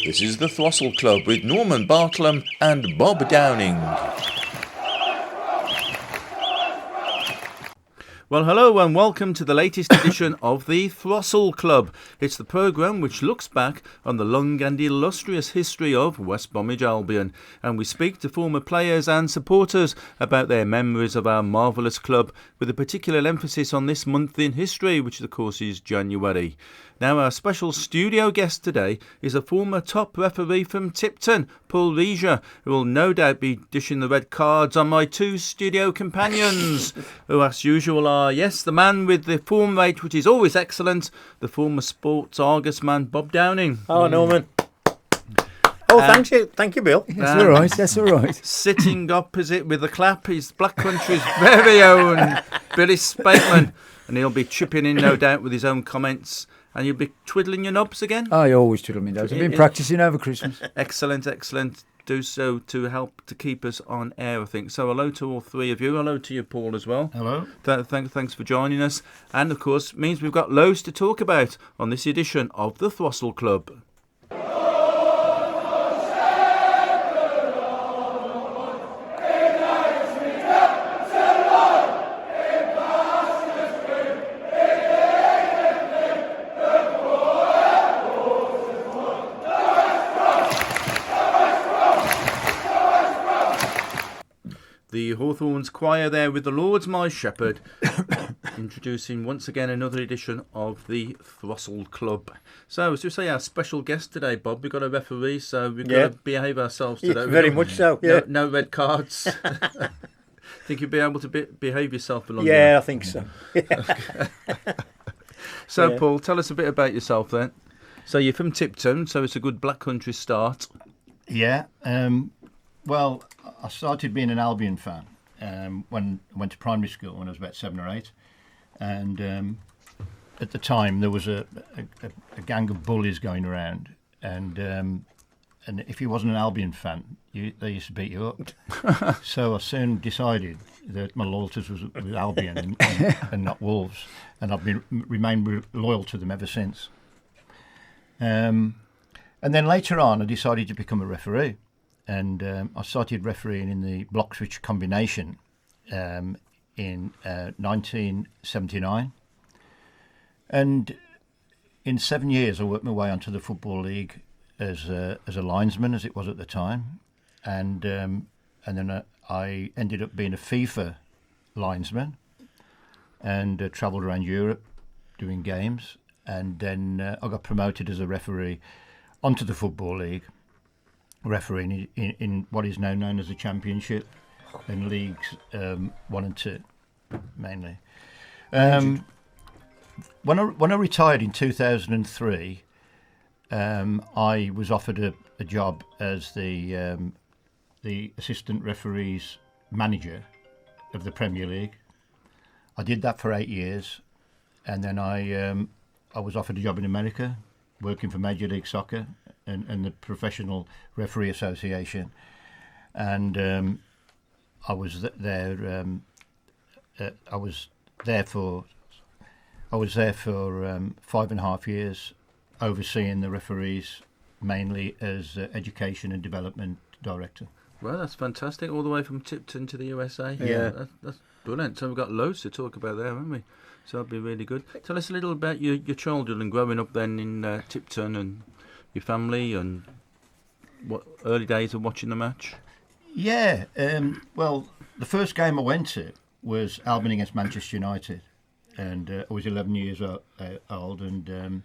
This is the Throstle Club with Norman Bartlam and Bob Downing. Well, hello and welcome to the latest edition of the Throstle Club. It's the programme which looks back on the long and illustrious history of West Bromwich Albion, and we speak to former players and supporters about their memories of our marvellous club, with a particular emphasis on this month in history, which of course is January. Now, our special studio guest today is a former top referee from Tipton, Paul Rejer, who will no doubt be dishing the red cards on my two studio companions, who as usual are, yes, the man with the form rate which is always excellent, the former Sports Argus man, Bob Downing. Oh, Norman. Oh, thank you, Bill. That's all right. Sitting opposite with the clap is Black Country's very own Billy Spakeman, and he'll be chipping in, no doubt, with his own comments. And you'll be twiddling your knobs again? I always twiddle my nose. I've been practising over Christmas. Excellent. Do so to help to keep us on air, I think. So hello to all three of you. Hello to you, Paul, as well. Hello. Thanks for joining us. And, of course, means we've got loads to talk about on this edition of the Throstle Club. The Hawthorns Choir there with the Lord's My Shepherd, introducing once again another edition of the Throstle Club. So, as we say, our special guest today, Bob, we've got a referee, so we've got to behave ourselves today. Very much so, yeah. No red cards. Think you'll be able to behave yourself along I think so. So, Paul, tell us a bit about yourself then. So, you're from Tipton, so it's a good Black Country start. Yeah. Well, I started being an Albion fan when I went to primary school when I was about 7 or 8. And at the time, there was a gang of bullies going around. And if you wasn't an Albion fan, they used to beat you up. So I soon decided that my loyalty was with Albion and not Wolves. And I've remained loyal to them ever since. And then later on, I decided to become a referee. And I started refereeing in the block switch combination in 1979. And in 7 years, I worked my way onto the Football League as a linesman, as it was at the time. And then I ended up being a FIFA linesman and travelled around Europe doing games. And then I got promoted as a referee onto the Football League, refereeing in what is now known as the Championship in Leagues 1 and 2, mainly. When I retired in 2003, I was offered a job as the assistant referees manager of the Premier League. I did that for 8 years, and then I was offered a job in America, working for Major League Soccer and the Professional Referee Association, and I was there. I was there for 5.5 years, overseeing the referees mainly as education and development director. Well, that's fantastic. All the way from Tipton to the USA. Yeah. That's brilliant. So we've got loads to talk about there, haven't we? So that'll be really good. Tell us a little about your childhood and growing up then in Tipton and your family and what early days of watching the match. Yeah. Well, the first game I went to was Albion against Manchester United. And I was 11 years old, and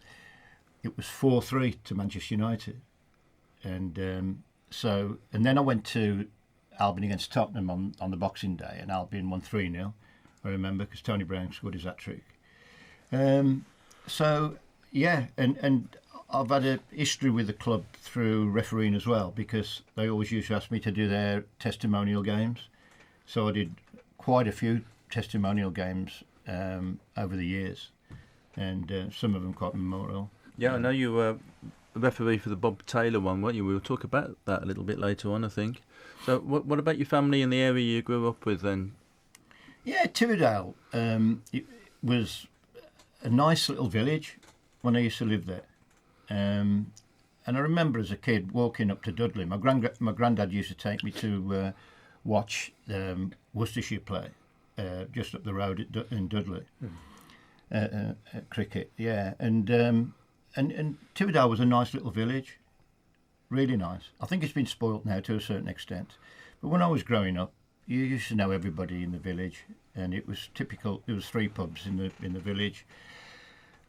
it was 4-3 to Manchester United. And then I went to Albion against Tottenham on the Boxing Day, and Albion won 3-0, I remember, because Tony Brown scored his hat-trick. And I've had a history with the club through refereeing as well, because they always used to ask me to do their testimonial games. So I did quite a few testimonial games over the years, and some of them quite memorable. Yeah, I know you were a referee for the Bob Taylor one, weren't you? We'll talk about that a little bit later on, I think. So what about your family in the area you grew up with then? Yeah, Tividale. It was a nice little village when I used to live there. I remember as a kid walking up to Dudley. My granddad used to take me to watch Worcestershire play just up the road in Dudley. At cricket, yeah. And Tividale was a nice little village, really nice. I think it's been spoilt now to a certain extent. But when I was growing up, you used to know everybody in the village, and it was typical. There was 3 pubs in the village,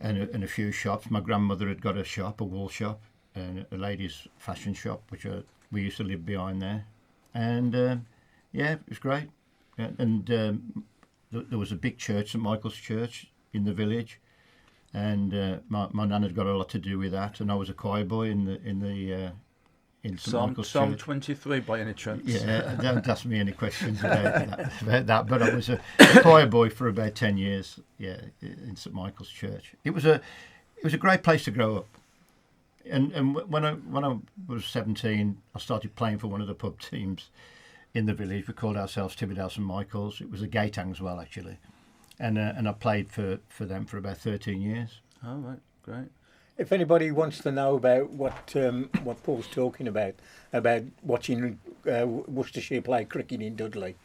and a few shops. My grandmother had got a shop, a wool shop, and a ladies' fashion shop, which we used to live behind there. And yeah, it was great. Yeah, and there was a big church, St Michael's Church, in the village, and my nan had got a lot to do with that. And I was a choir boy in St Michael's Psalm Church. 23 by any chance? Yeah, don't ask me any questions about that. But I was a choir boy for about 10 years. Yeah, in St Michael's Church. It was a great place to grow up. And when I was 17, I started playing for one of the pub teams in the village. We called ourselves Tividale St Michael's. It was a Gaetang as well, actually. And I played for them for about 13 years. Oh, right, great. If anybody wants to know about what Paul's talking about watching Worcestershire play cricket in Dudley,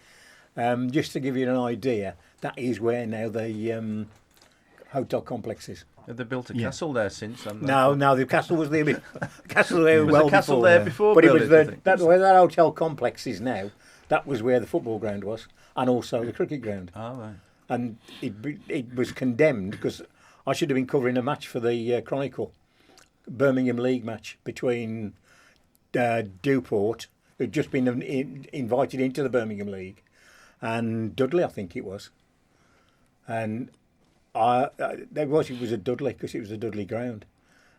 just to give you an idea, that is where now the hotel complex is. Have they built a castle there since? No, the castle was there. Castle there Was well the castle before. there before? But it Billy, was do you think? where that hotel complex is now. That was where the football ground was, and also the cricket ground. Oh, right. And it was condemned because I should have been covering a match for the Chronicle, Birmingham League match between Dewport, who'd just been invited into the Birmingham League, and Dudley, I think it was. And it was a Dudley because it was a Dudley ground,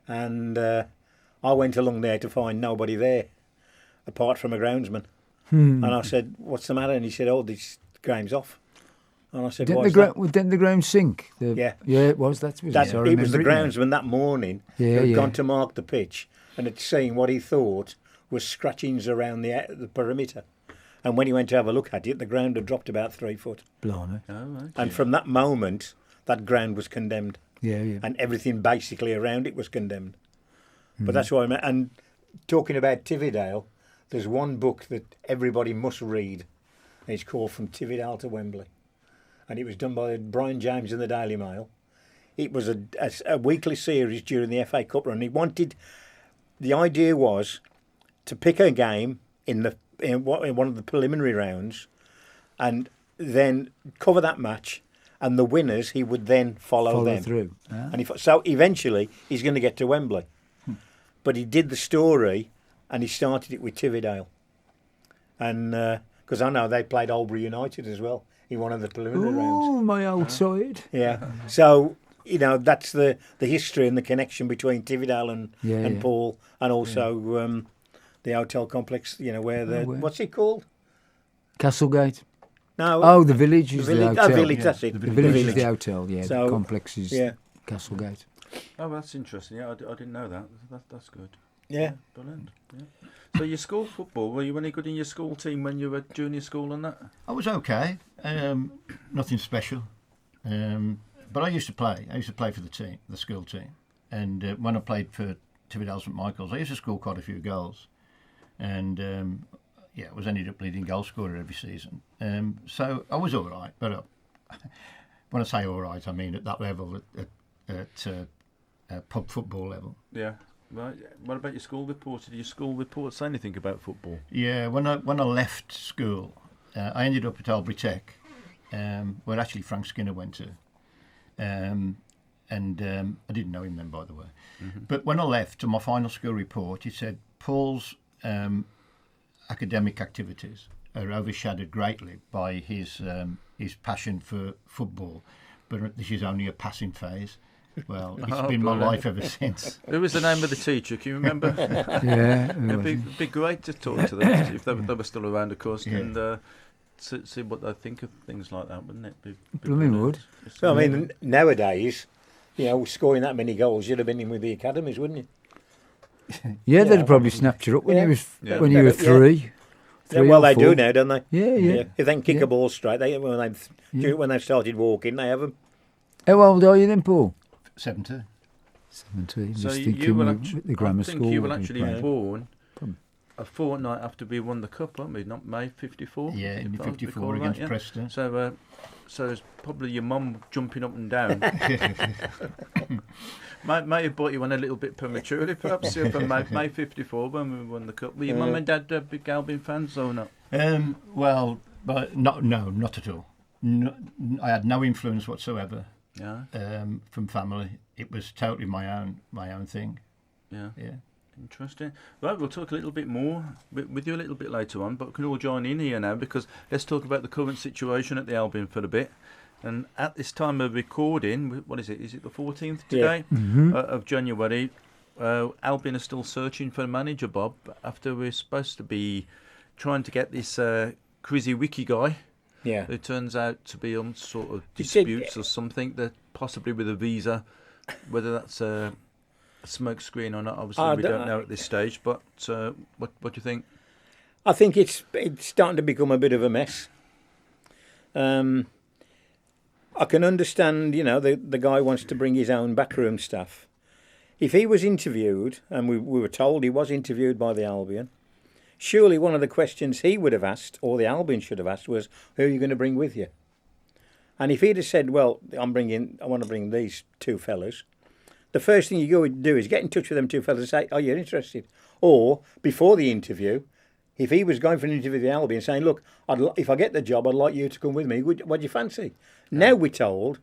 and I went along there to find nobody there, apart from a groundsman. And I said, "What's the matter?" And he said, "Oh, this game's off." And I said, Didn't the ground sink? Yeah. Yeah, it was. It was the groundsman that morning who'd gone to mark the pitch and had seen what he thought was scratchings around the perimeter. And when he went to have a look at it, the ground had dropped about 3 foot. Blimey. Oh, right. And from that moment, that ground was condemned. Yeah, yeah. And everything basically around it was condemned. But that's what I meant. And talking about Tividale, there's one book that everybody must read. And it's called From Tividale to Wembley. And it was done by Brian James in the Daily Mail. It was a weekly series during the FA Cup run. The idea was to pick a game in one of the preliminary rounds, and then cover that match, and the winners he would then follow them through. Ah. And so eventually he's going to get to Wembley. But he did the story, and he started it with Tividale, and because I know they played Albury United as well in one of the preliminary rounds. Oh, my old side. Yeah. So, that's the history and the connection between Tividale and Paul, and also the hotel complex, where what's it called? Castlegate. No. Oh, the village is the hotel. Village, that's it. The village is the hotel, yeah. So, the complex is Castlegate. Oh, that's interesting. Yeah, I didn't know that. That's good. Yeah. Brilliant. Yeah. So your school football, were you any good in your school team when you were at junior school and that? I was okay. Nothing special. But I used to play. I used to play for the school team. And when I played for Tividale St Michael's, I used to score quite a few goals. And I was ended up leading goal scorer every season. So I was all right. But when I say all right, I mean at that level, at pub football level. Yeah. Right. What about your school report? Did your school report say anything about football? Yeah. When I left school, I ended up at Albury Tech, where actually Frank Skinner went to. And I didn't know him then, by the way. Mm-hmm. But when I left, on my final school report, it said Paul's academic activities are overshadowed greatly by his passion for football, but this is only a passing phase. Well, it's been my life ever since. Who was the name of the teacher? Can you remember? Yeah. It'd be great to talk to them if they were still around, of course, and see what they think of things like that, wouldn't it? Be Blooming would. So, I mean, nowadays, scoring that many goals, you'd have been in with the academies, wouldn't you? Yeah, they'd probably snapped you up when you were three. Well, they do now, don't they? Yeah. If they can kick a ball straight, when they've started walking, they have them. How old are you then, Paul? 17. 17. So Just you thinking were with the grammar I think school. you were we actually played. born Probably. a fortnight after we won the cup, weren't we? Not May 54. Yeah, in if I 54 recall against right, yeah? Preston. So it's probably your mum jumping up and down. Might have brought you on a little bit prematurely, perhaps, for May 54 when we won the cup. Were your mum and dad big Albion fans or not? Well, but no, not at all. No, I had no influence whatsoever Yeah, from family. It was totally my own thing. yeah. Yeah. Interesting. Right, we'll talk a little bit more with you a little bit later on, but we can all join in here now because let's talk about the current situation at the Albion for a bit. And at this time of recording, what is it? Is it the 14th today of January? Albion are still searching for a manager, Bob, after we're supposed to be trying to get this Crizzy Wiki guy. Yeah. Who turns out to be on sort of disputes or something, that possibly with a visa, whether that's a smoke screen or not, obviously we don't know at this stage. But what do you think? I think it's starting to become a bit of a mess. I can understand, the guy wants to bring his own backroom staff. If he was interviewed, and we were told he was interviewed by the Albion, surely one of the questions he would have asked, or the Albion should have asked, was, who are you going to bring with you? And if he'd have said, well, I want to bring these two fellas, the first thing you go and do is get in touch with them two fellas and say, oh, you're interested. Or, before the interview, if he was going for an interview with the Albion, saying, look, if I get the job, I'd like you to come with me. What do you fancy? Yeah. Now we're told,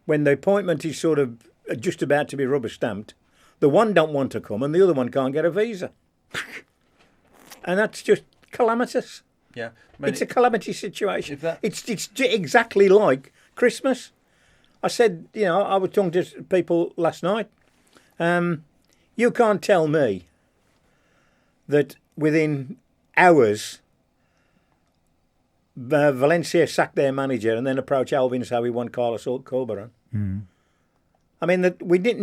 when the appointment is sort of just about to be rubber stamped, the one don't want to come and the other one can't get a visa. And that's just calamitous. Yeah, it's a calamity situation. It's exactly like Christmas. I said, I was talking to people last night. You can't tell me that within hours Valencia sacked their manager and then approached Albion and said we want Carlos Corberan. Mm. I mean,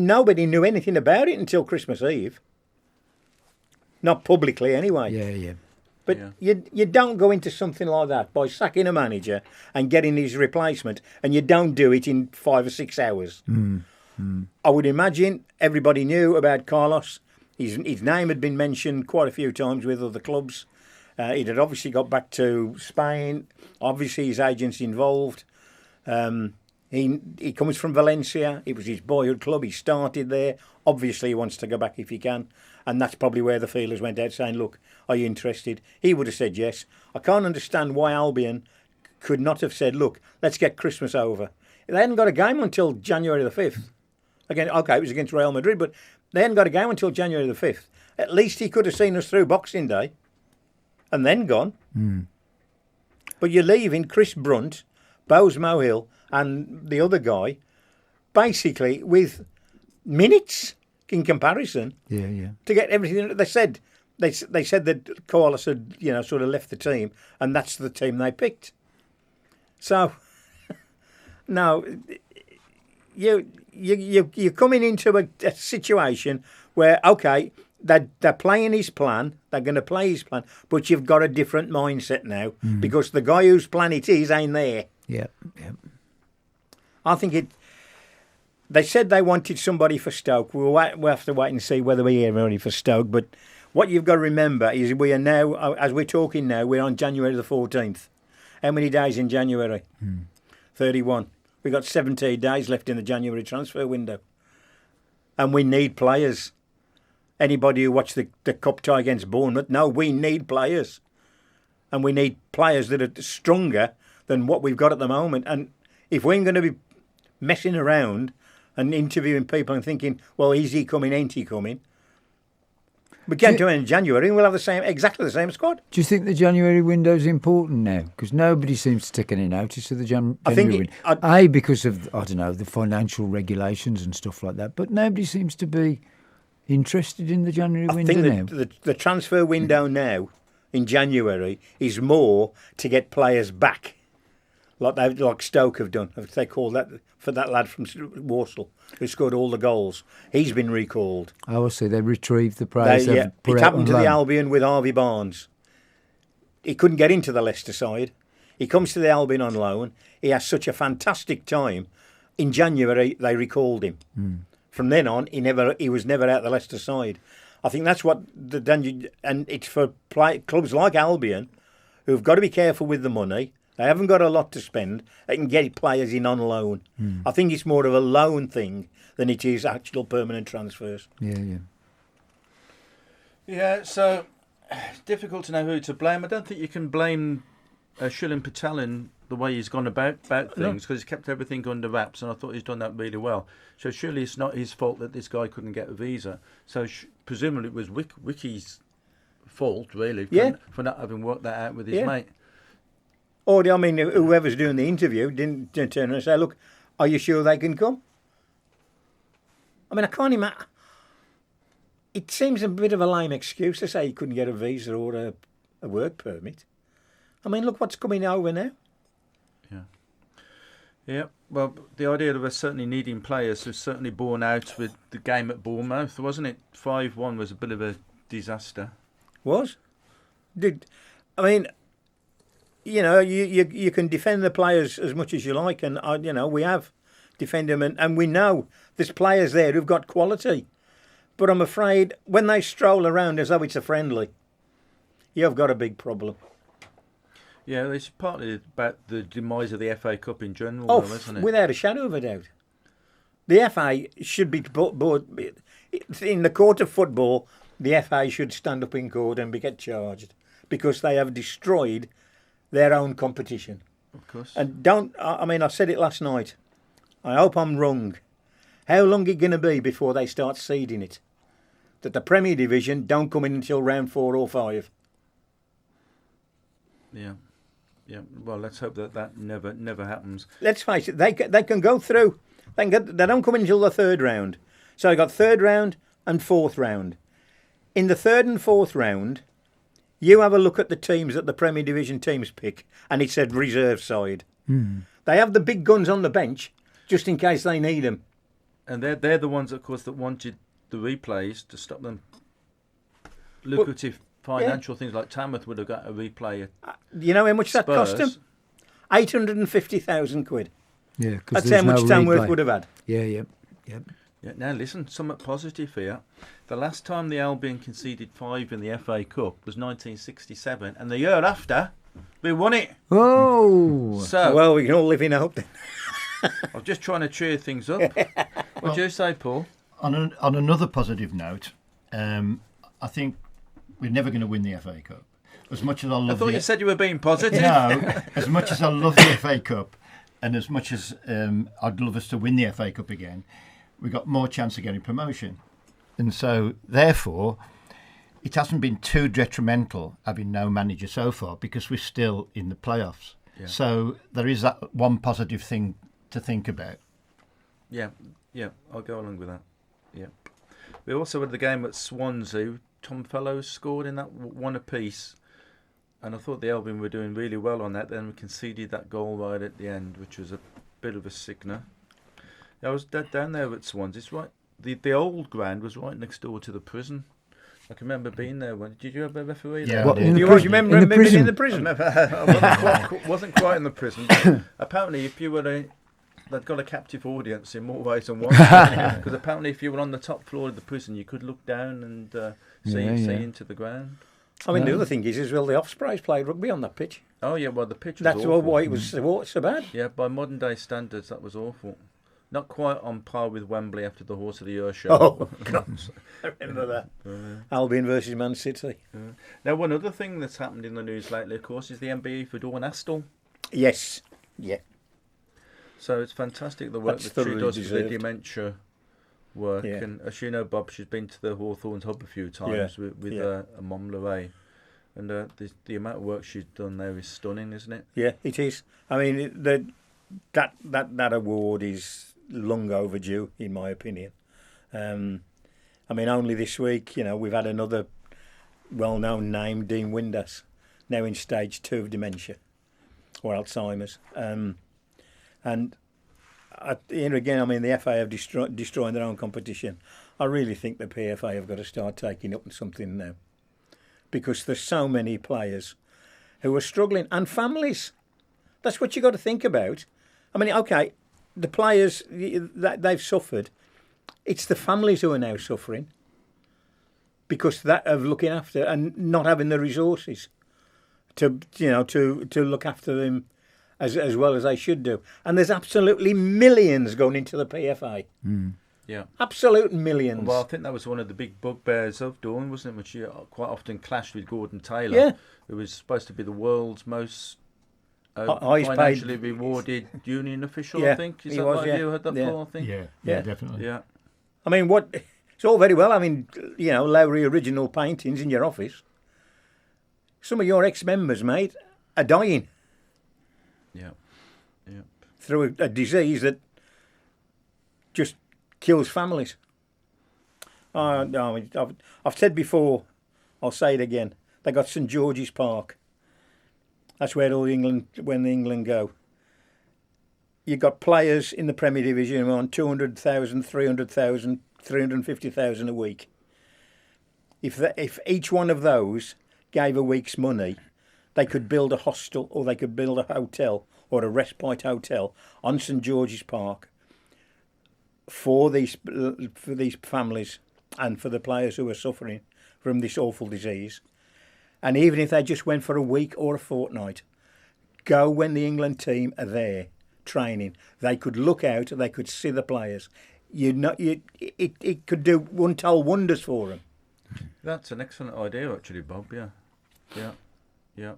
nobody knew anything about it until Christmas Eve. Not publicly, anyway. Yeah. But you don't go into something like that by sacking a manager and getting his replacement, and you don't do it in 5 or 6 hours. I would imagine everybody knew about Carlos. His name had been mentioned quite a few times with other clubs. He had obviously got back to Spain. Obviously, his agent's involved. He comes from Valencia. It was his boyhood club. He started there. Obviously, he wants to go back if he can. And that's probably where the feelers went out saying, look, are you interested? He would have said yes. I can't understand why Albion could not have said, look, let's get Christmas over. They hadn't got a game until January the 5th. Again, okay, it was against Real Madrid, but they hadn't got a game until January the 5th. At least he could have seen us through Boxing Day and then gone. But you're leaving Chris Brunt, Bowes Mohill and the other guy basically with minutes in comparison. Yeah. To get everything they said. They said that Carlos had, sort of left the team, and that's the team they picked. So, no, you're coming into a situation where, okay, they're playing his plan, they're going to play his plan, but you've got a different mindset now because the guy whose plan it is ain't there. Yeah. I think they said they wanted somebody for Stoke. We'll have to wait and see whether we hear anybody for Stoke. But what you've got to remember is we are now, as we're talking now, we're on January the 14th. How many days in January? 31. We've got 17 days left in the January transfer window. And we need players. Anybody who watched the cup tie against Bournemouth, no, we need players. And we need players that are stronger than what we've got at the moment. And if we're going to be messing around and interviewing people and thinking, well, is he coming, ain't he coming? We get to in January and we'll have exactly the same squad. Do you think the January window is important now? Because nobody seems to take any notice of the January window. Because of, I don't know, the financial regulations and stuff like that. But nobody seems to be interested in the January window now. I think the transfer window now in January is more to get players back. Like Stoke have done. They call that for that lad from Walsall who scored all the goals. He's been recalled. Oh, I see. They retrieved the players. It happened to the Albion with Harvey Barnes. He couldn't get into the Leicester side. He comes to the Albion on loan. He has such a fantastic time. In January, they recalled him from then on, he was never out the Leicester side. I think that's what the danger, and it's for clubs like Albion, who've got to be careful with the money. They haven't got a lot to spend. They can get players in on loan. I think it's more of a loan thing than it is actual permanent transfers. Yeah, so it's difficult to know who to blame. I don't think you can blame Shilin Patel in the way he's gone about things, because he's kept everything under wraps, and I thought he's done that really well. So surely it's not his fault that this guy couldn't get a visa. So presumably it was Wicky's fault, really, for not having worked that out with his mate. Or, I mean, whoever's doing the interview didn't turn around and say, look, are you sure they can come? I mean, I can't imagine. It seems a bit of a lame excuse to say he couldn't get a visa or a work permit. I mean, look what's coming over now. Yeah, well, the idea of us certainly needing players was certainly borne out with the game at Bournemouth, wasn't it? 5-1 was a bit of a disaster. Was? I mean, you know, you can defend the players as much as you like, and, you know, we have defended them, and we know there's players there who've got quality. But I'm afraid when they stroll around as though it's a friendly, you've got a big problem. Yeah, it's partly about the demise of the FA Cup in general, though, isn't it? Without a shadow of a doubt. The FA should be in the court of football. The FA should stand up in court and get charged because they have destroyed their own competition. Of course. And I said it last night. I hope I'm wrong. How long is it going to be before they start seeding it? That the Premier Division don't come in until round 4 or 5. Yeah. Well, let's hope that never happens. Let's face it. They can go through. They don't come in until the 3rd round. So I got 3rd round and 4th round. In the 3rd and 4th round, you have a look at the teams that the Premier Division teams pick, and it said reserve side. They have the big guns on the bench just in case they need them. And they're the ones, of course, that wanted the replays to stop them. Lucrative financial things like Tamworth would have got a replay. You know how much that cost them? 850,000 quid. Yeah, because that's how much Tamworth would have had. Yeah. Now listen, somewhat positive here. The last time the Albion conceded 5 in the FA Cup was 1967, and the year after we won it. Oh, so well, we can all live in hope then. I'm just trying to cheer things up. What do you say, Paul? On another positive note, I think we're never going to win the FA Cup. As much as I thought you said you were being positive. No, as much as I love the FA Cup, and as much as I'd love us to win the FA Cup again, we got more chance of getting promotion. And so, therefore, it hasn't been too detrimental having no manager so far because we're still in the playoffs. Yeah. So there is that one positive thing to think about. Yeah, I'll go along with that. Yeah. We also had the game at Swansea. Tom Fellows scored in that one apiece. And I thought the Albion were doing really well on that. Then we conceded that goal right at the end, which was a bit of a sickener. I was down there at Swansea. It's right. The old ground was right next door to the prison. I can remember being there. Did you have a referee there? Yeah, what, you remember being in the prison? I wasn't quite in the prison. But apparently, if you were they'd got a captive audience in more ways than one. Because apparently, if you were on the top floor of the prison, you could look down and see into the ground. I mean, the other thing is, well, the Ospreys played rugby on that pitch. Oh yeah, well the pitch was That's awful. why it was so bad. Yeah, by modern day standards, that was awful. Not quite on par with Wembley after the Horse of the Year show. Oh, God. I remember that. Albion versus Man City. Now, one other thing that's happened in the news lately, of course, is the MBE for Dawn Astle. Yes. Yeah. So it's fantastic the work that she does for the dementia work. Yeah. And as you know, Bob, she's been to the Hawthorns Hub a few times with a Mom Lorraine. And the amount of work she's done there is stunning, isn't it? Yeah, it is. I mean, that award is long overdue, in my opinion. I mean, only this week, we've had another well-known name, Dean Windass, now in stage 2 of dementia or Alzheimer's. And here again, I mean, the FA have destroying their own competition. I really think the PFA have got to start taking up something now, because there's so many players who are struggling, and families. That's what you got to think about. I mean, okay, the players that they've suffered, It's the families who are now suffering because that of looking after and not having the resources to look after them as well as they should do. And there's absolutely millions going into the PFA. Yeah. Absolute millions. Well, I think that was one of the big bugbears of Dawn, wasn't it? Which quite often clashed with Gordon Taylor, Yeah. who was supposed to be the world's most Highest financially paid rewarded union official, Yeah, I think. Is he that was, right? yeah. You heard that, Yeah. Paul, I think? Yeah, definitely. Yeah. I mean, it's all very well having, Lowry original paintings in your office. Some of your ex-members, mate, are dying Yeah. Yeah. through a disease that just kills families. No, I've said before, I'll say it again. They got St George's Park. That's where when England go. You've got players in the Premier Division who are on 200,000, 300,000, 350,000 a week. If each one of those gave a week's money, they could build a hostel or they could build a hotel or a respite hotel on St George's Park for these families and for the players who are suffering from this awful disease. And even if they just went for a week or a fortnight, go when the England team are there training. They could look out, they could see the players. It could do untold wonders for them. That's an excellent idea, actually, Bob. Yeah. Yeah. Yeah.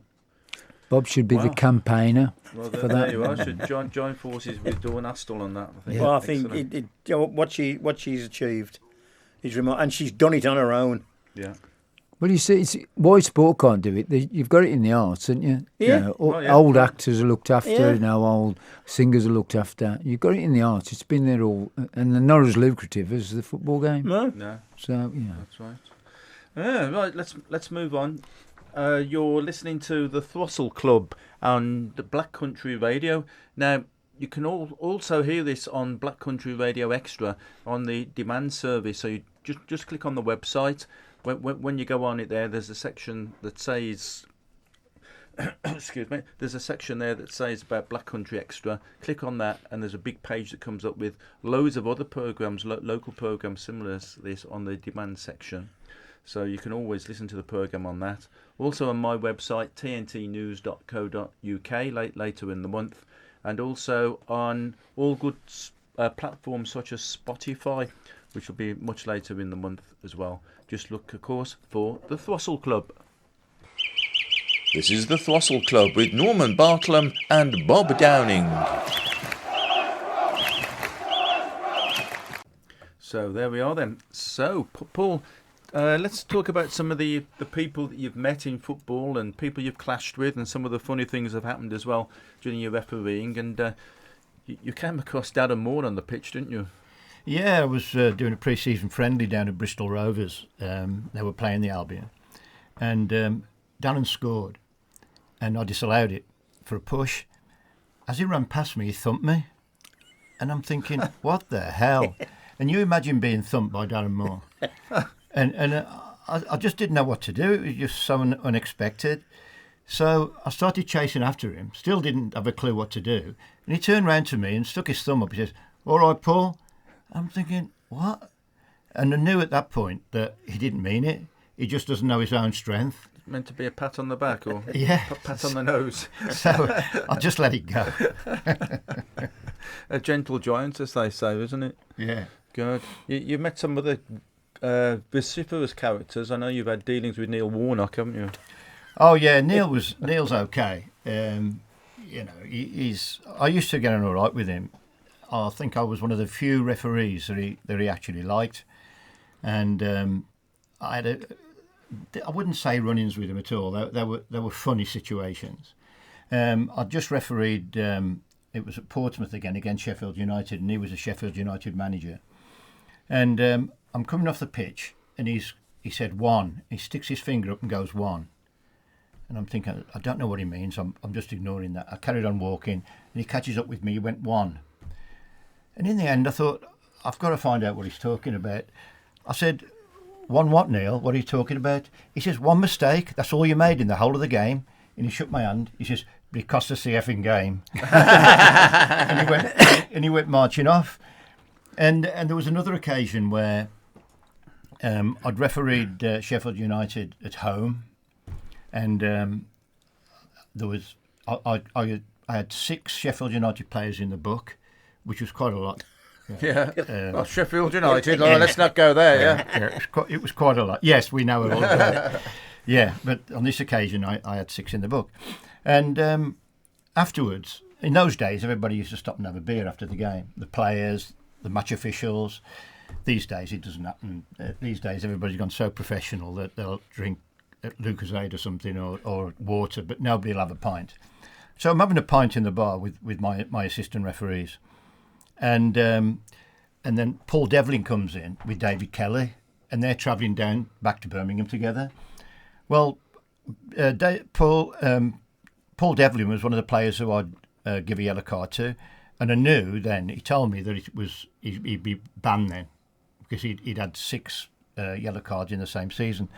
Bob should be the campaigner Well, for there that. you are. Should join forces with Dawn Astle on that. I think. Yeah. Well, I think Excellent. what she's achieved is remarkable, and she's done it on her own. Yeah. Well, you see, why sport can't do it? You've got it in the arts, haven't you? Yeah. Old actors are looked after, Yeah. old singers are looked after. You've got it in the arts. It's been there all, and they're not as lucrative as the football game. No. No. So, That's right. Yeah, right. Let's move on. You're listening to the Throstle Club on the Black Country Radio. Now, you can also hear this on Black Country Radio Extra on the demand service. So you just click on the website. When you go on it there, there's a section that says... excuse me. There's a section there that says about Black Country Extra. Click on that, and there's a big page that comes up with loads of other programmes, local programmes similar to this on the demand section. So you can always listen to the programme on that. Also on my website, tntnews.co.uk, later in the month. And also on all good platforms such as Spotify, which will be much later in the month as well. Just look, of course, for the Throstle Club. This is the Throstle Club with Norman Bartlam and Bob Downing. So there we are then. So, Paul, let's talk about some of the people that you've met in football and people you've clashed with, and some of the funny things that have happened as well during your refereeing. And you came across Darren Moore on the pitch, didn't you? Yeah, I was doing a pre-season friendly down at Bristol Rovers. They were playing the Albion. And Darren scored. And I disallowed it for a push. As he ran past me, he thumped me. And I'm thinking, what the hell? And you imagine being thumped by Darren Moore. And I just didn't know what to do. It was just so unexpected. So I started chasing after him. Still didn't have a clue what to do. And he turned round to me and stuck his thumb up. He says, "All right, Paul." I'm thinking, what? And I knew at that point that he didn't mean it. He just doesn't know his own strength. Meant to be a pat on the back or Yeah. pat on the nose. So I just let it go. A gentle giant, as they say, isn't it? Yeah. Good. You met some other vociferous characters. I know you've had dealings with Neil Warnock, haven't you? Oh yeah, Neil's okay. He's. I used to get on all right with him. I think I was one of the few referees that he actually liked, and I wouldn't say run-ins with him at all. There were funny situations. I just refereed. It was at Portsmouth against Sheffield United, and he was a Sheffield United manager. And I'm coming off the pitch, and he said one. He sticks his finger up and goes one. And I'm thinking, I don't know what he means. I'm just ignoring that. I carried on walking, and he catches up with me. He went one. And in the end, I thought, I've got to find out what he's talking about. I said, "One what, Neil? What are you talking about?" He says, "One mistake. That's all you made in the whole of the game." And he shook my hand. He says, "But it cost us the effing game." and he went marching off. And there was another occasion where I'd refereed Sheffield United at home, and there was I had 6 Sheffield United players in the book, which was quite a lot. Yeah. Well, Sheffield United. Oh, let's not go there. Yeah. It was quite a lot. Yes, we know it all about it. Yeah, but on this occasion, I had 6 in the book, and afterwards, in those days, everybody used to stop and have a beer after the game. The players, the match officials. These days, it doesn't happen. These days, everybody's gone so professional that they'll drink Lucozade or something or water, but nobody will have a pint. So I'm having a pint in the bar with my assistant referees, and then Paul Devlin comes in with David Kelly, and they're travelling down back to Birmingham together. Well, Paul Devlin was one of the players who I'd give a yellow card to, and I knew then, he told me that he'd be banned then because he'd had 6 yellow cards in the same season.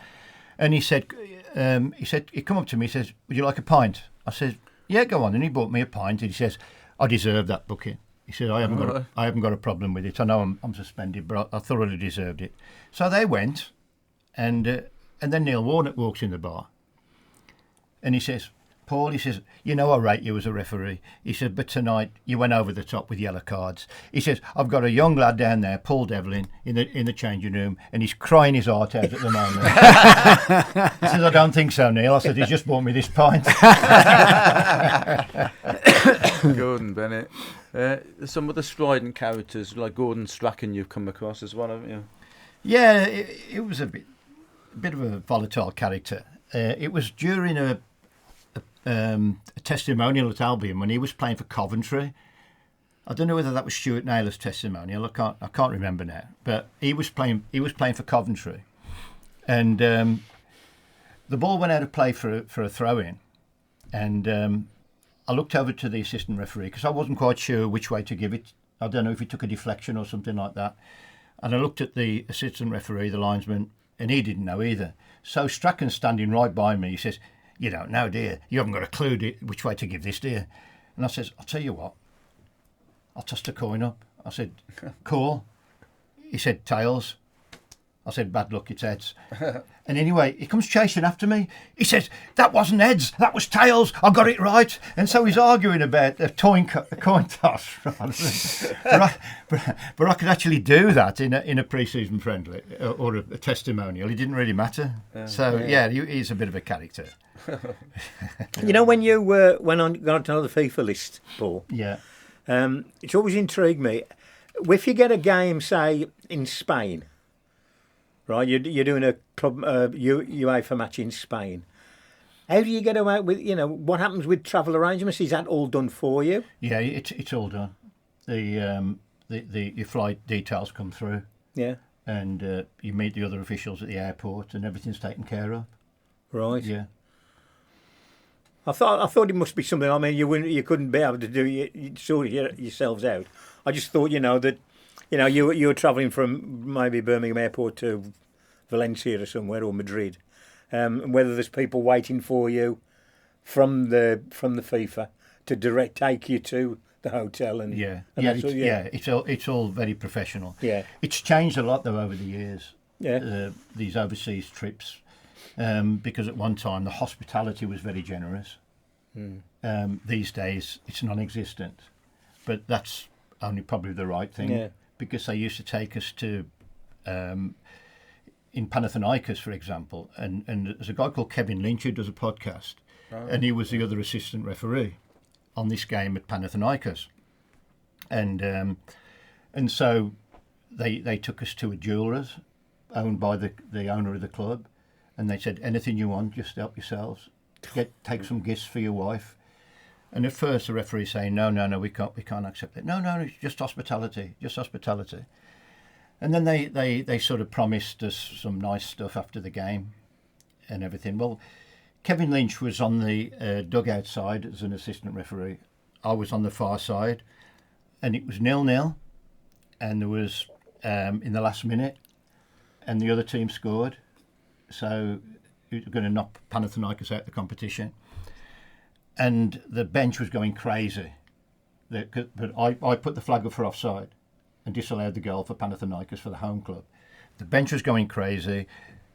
And he said he'd come up to me, he says, "Would you like a pint?" I said, "Yeah, go on." And he bought me a pint, and he says, "I deserve that booking." He said, I haven't got a problem with it. I know I'm suspended, but I thoroughly deserved it." So they went, and then Neil Warnock walks in the bar, and he says, "Paul," he says, "you know I rate you as a referee." He said, "But tonight you went over the top with yellow cards." He says, "I've got a young lad down there, Paul Devlin, in the changing room, and he's crying his heart out at the moment." He says, "I don't think so, Neil." I said, "He's just bought me this pint." Gordon Bennett. Some of the strident characters like Gordon Strachan you've come across as well, haven't you? Yeah, it was a bit of a volatile character. It was during a testimonial at Albion when he was playing for Coventry. I don't know whether that was Stuart Naylor's testimonial. I can't remember now. But he was playing for Coventry, and the ball went out of play for a throw in, and I looked over to the assistant referee because I wasn't quite sure which way to give it. I don't know if he took a deflection or something like that. And I looked at the assistant referee, the linesman, and he didn't know either. So Strachan's standing right by me. He says, "You don't know, dear. You haven't got a clue which way to give this, dear." And I says, "I'll tell you what. I tossed a coin up." I said, "Cool." He said, "Tails." I said, "Bad luck, it's heads." And anyway, he comes chasing after me. He says, "That wasn't heads, that was tails. I got it right." And so he's arguing about a coin toss. But I could actually do that in a pre-season friendly or a testimonial. It didn't really matter. He's a bit of a character. You know, when you went on to another FIFA list, Paul. Yeah. It's always intrigued me. If you get a game, say in Spain, right? You're doing a club UEFA match in Spain. How do you get away with? What happens with travel arrangements? Is that all done for you? Yeah, it's all done. Your flight details come through. Yeah. And you meet the other officials at the airport, and everything's taken care of. Right. Yeah. I thought it must be something. I mean, you couldn't be able to sort yourselves out. I just thought, that, you were travelling from maybe Birmingham Airport to Valencia or somewhere, or Madrid, whether there's people waiting for you from the FIFA to direct take you to the hotel and it's all very professional. Yeah, it's changed a lot though over the years. Yeah, these overseas trips. Because at one time the hospitality was very generous. These days it's non-existent, but that's only probably the right thing. Yeah. Because they used to take us to, in Panathinaikos, for example, and there's a guy called Kevin Lynch who does a podcast, and he was the other assistant referee on this game at Panathinaikos, and so they took us to a jeweller's owned by the owner of the club. And they said, "Anything you want, just help yourselves. Take some gifts for your wife." And at first the referee saying, no, we can't accept it. No, it's just hospitality. And then they sort of promised us some nice stuff after the game and everything. Well, Kevin Lynch was on the dugout side as an assistant referee. I was on the far side, and it was 0-0, and there was in the last minute, and the other team scored. So he was going to knock Panathinaikos out of the competition. And the bench was going crazy. But I put the flag up for offside. and disallowed the goal for Panathinaikos for the home club. The bench was going crazy.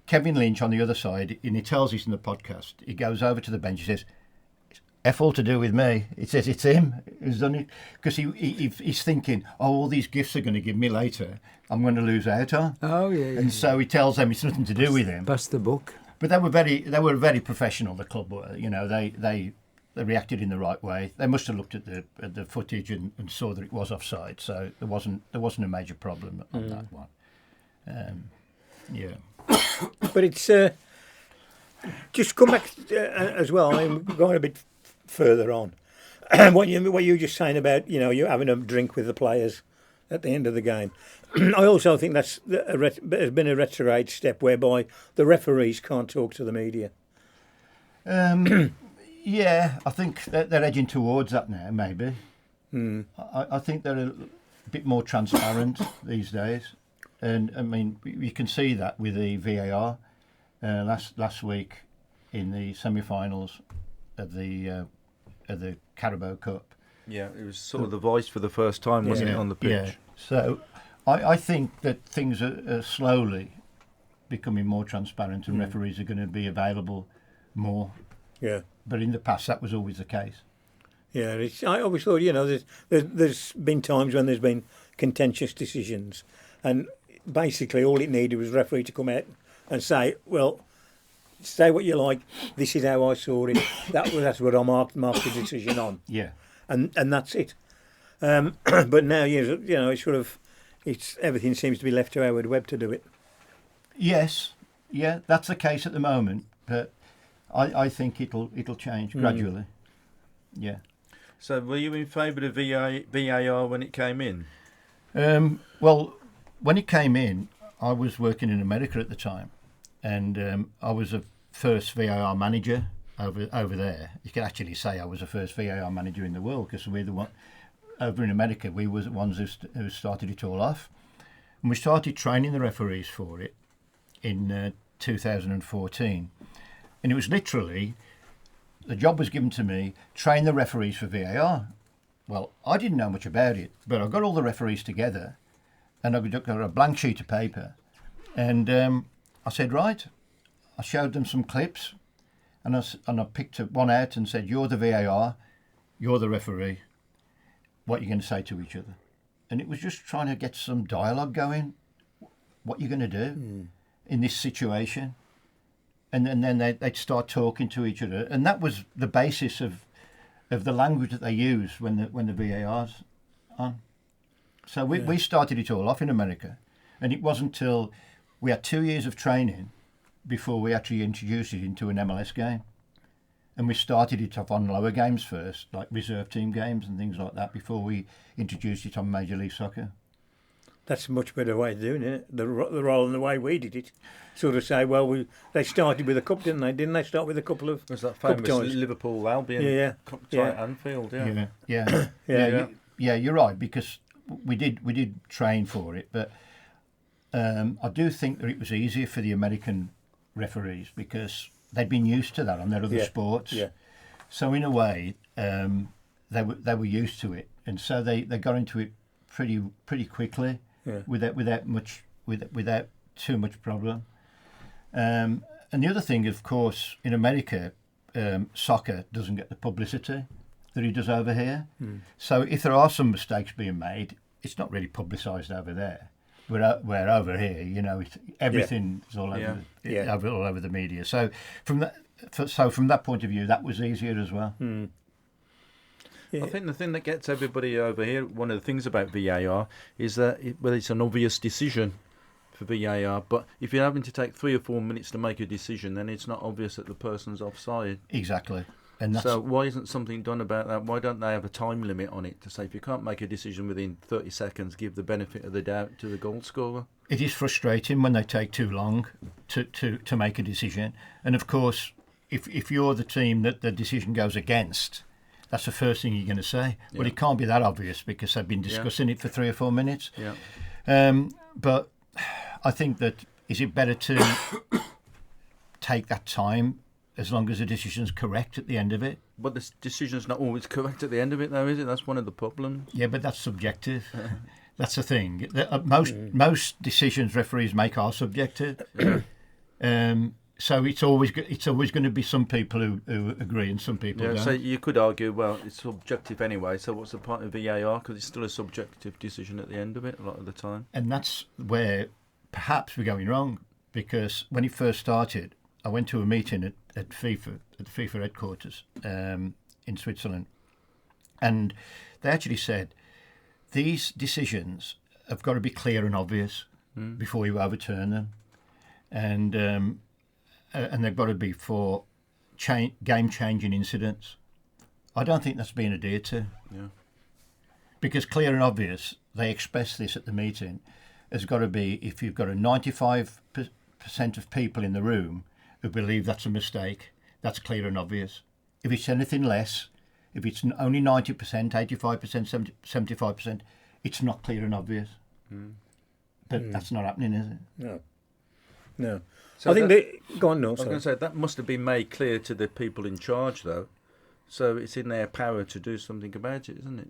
Kevin Lynch on the other side, and he tells us in the podcast, he goes over to the bench, he says, F all to do with me. He says it's him who's done it. Because he's thinking, all these gifts are going to give me later, I'm going to lose out on. Oh, yeah. And so he tells them it's nothing to do with him. Pass the book. But they were very professional, the club were. You know, they reacted in the right way. They must have looked at the footage and saw that it was offside. So there wasn't a major problem on that one. Yeah. But it's just come back as well. I mean, going a bit further on, what you were just saying about you having a drink with the players at the end of the game. I also think that's has been a retrograde step whereby the referees can't talk to the media. Yeah, I think they're edging towards that now. Maybe. I think they're a bit more transparent these days. And I mean, you can see that with the VAR last week in the semi-finals of the Carabao Cup. Yeah, it was sort of the voice for the first time, wasn't it, on the pitch? Yeah. So I think that things are slowly becoming more transparent, and referees are going to be available more. Yeah. But in the past, that was always the case. Yeah, I always thought there's been times when there's been contentious decisions, and basically all it needed was referee to come out and say, well, say what you like, this is how I saw it, that's what I marked the decision on. Yeah. And that's it. But now, it's everything seems to be left to Howard Webb to do it. Yes, yeah, that's the case at the moment, but I think it'll change gradually. Yeah. So were you in favour of VAR when it came in? Well, when it came in, I was working in America at the time, and I was a first VAR manager over there. You could actually say I was the first VAR manager in the world, because we're the one over in America. We were the ones who started it all off, and we started training the referees for it in 2014. And it was literally, the job was given to me, train the referees for VAR. Well, I didn't know much about it, but I got all the referees together, and I got a blank sheet of paper, and I said, right, I showed them some clips, and I picked one out and said, you're the VAR, you're the referee, what are you going to say to each other? And it was just trying to get some dialogue going, what you're going to do in this situation. And then they'd start talking to each other, and that was the basis of the language that they use when the VAR's on. So we started it all off in America, and it wasn't until we had 2 years of training before we actually introduced it into an MLS game. And we started it off on lower games first, like reserve team games and things like that, before we introduced it on Major League Soccer. That's a much better way of doing it, the role and the way we did it. Sort of say, well, they started with a cup, didn't they? Didn't they start with a couple of was that cup famous ties? Liverpool Albion cup tie at Anfield? Yeah, you're right, because we did train for it, but I do think that it was easier for the American referees because they'd been used to that on their other sports. Yeah. So in a way, they were used to it, and so they got into it pretty quickly, without too much problem. And the other thing, of course, in America, soccer doesn't get the publicity that it does over here. So if there are some mistakes being made, it's not really publicised over there. Where over here, everything's all over, all over the media. So from that point of view, that was easier as well. I think the thing that gets everybody over here, one of the things about VAR is that it's an obvious decision for VAR, but if you're having to take 3 or 4 minutes to make a decision, then it's not obvious that the person's offside. Exactly. So why isn't something done about that? Why don't they have a time limit on it to say if you can't make a decision within 30 seconds, give the benefit of the doubt to the goal scorer? It is frustrating when they take too long to make a decision. And of course, if you're the team that the decision goes against, that's the first thing you're going to say. Yeah. But it can't be that obvious because they've been discussing it for 3 or 4 minutes. Yeah. But I think that is it better to take that time as long as the decision's correct at the end of it? But the decision's not always correct at the end of it, though, is it? That's one of the problems. Yeah, but that's subjective. That's the thing. Most decisions referees make are subjective. So it's always going to be some people who agree and some people don't. So you could argue, well, it's subjective anyway. So what's the point of VAR? Because it's still a subjective decision at the end of it a lot of the time. And that's where perhaps we're going wrong, because when it first started, I went to a meeting at FIFA, at the FIFA headquarters in Switzerland, and they actually said these decisions have got to be clear and obvious before you overturn them, and they've got to be for game-changing incidents. I don't think that's being adhered to. Yeah. Because clear and obvious, they express this at the meeting, has got to be if you've got a 95% of people in the room who believe that's a mistake, that's clear and obvious. If it's anything less, if it's only 90%, 85%, 75%, it's not clear and obvious. But that's not happening, is it? No. So I think go on, no. I was going to say that must have been made clear to the people in charge, though. So it's in their power to do something about it, isn't it?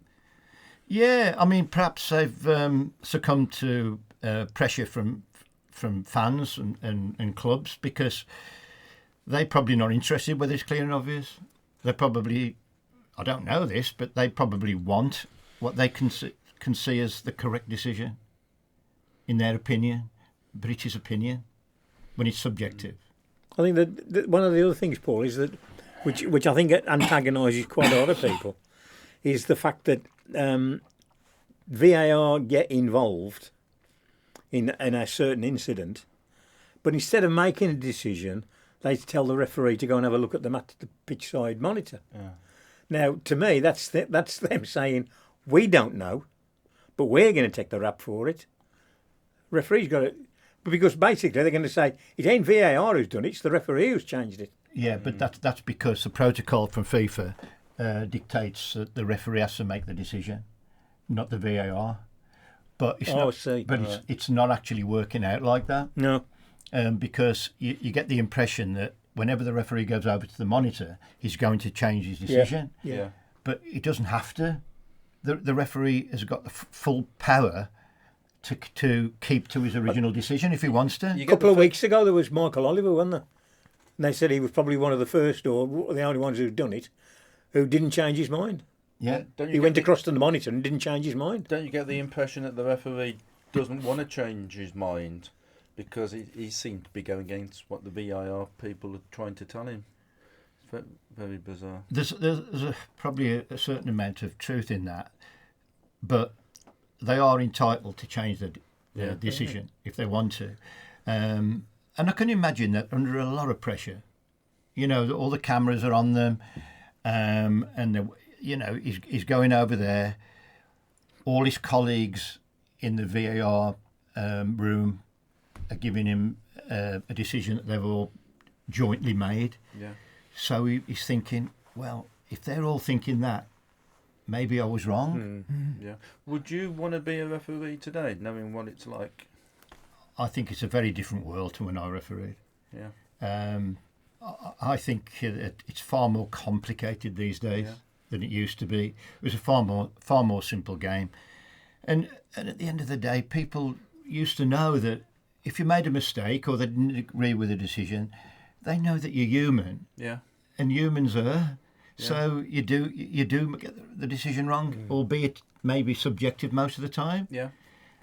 Yeah, I mean, perhaps they've succumbed to pressure from fans and clubs, because they're probably not interested whether it's clear and obvious. They probably, I don't know this, but they probably want what they can see as the correct decision, in their opinion. But it is opinion when it's subjective. I think that one of the other things, Paul, is that which I think antagonises quite a lot of people, is the fact that VAR get involved in a certain incident, but instead of making a decision, they tell the referee to go and have a look at the pitch side monitor. Yeah. Now, to me, that's them saying, we don't know, but we're going to take the rap for it. Referee's got it. Because basically they're going to say, it ain't VAR who's done it, it's the referee who's changed it. Yeah, but that's because the protocol from FIFA dictates that the referee has to make the decision, not the VAR. But it's I see. But it's not actually working out like that. No. Because you get the impression that whenever the referee goes over to the monitor, he's going to change his decision. Yeah. But he doesn't have to. The referee has got the full power to keep to his original decision if he wants to. A couple of weeks ago, there was Michael Oliver, wasn't there? And they said he was probably one of the first, or the only ones who'd done it, who didn't change his mind. Yeah. He went across to the monitor and didn't change his mind. Don't you get the impression that the referee doesn't want to change his mind because he seemed to be going against what the VAR people are trying to tell him? It's very bizarre. There's probably a certain amount of truth in that, but they are entitled to change their decision if they want to. And I can imagine that under a lot of pressure, all the cameras are on them, and he's going over there. All his colleagues in the VAR room are giving him a decision that they've all jointly made. Yeah. So he's thinking, well, if they're all thinking that, maybe I was wrong. Yeah. Would you want to be a referee today, knowing what it's like? I think it's a very different world to when I refereed. Yeah. I think it's far more complicated these days than it used to be. It was a far more simple game, and at the end of the day, people used to know that if you made a mistake or they didn't agree with a decision, they know that you're human. Yeah. And humans are. Yeah. So you do get the decision wrong, albeit maybe subjective most of the time. Yeah.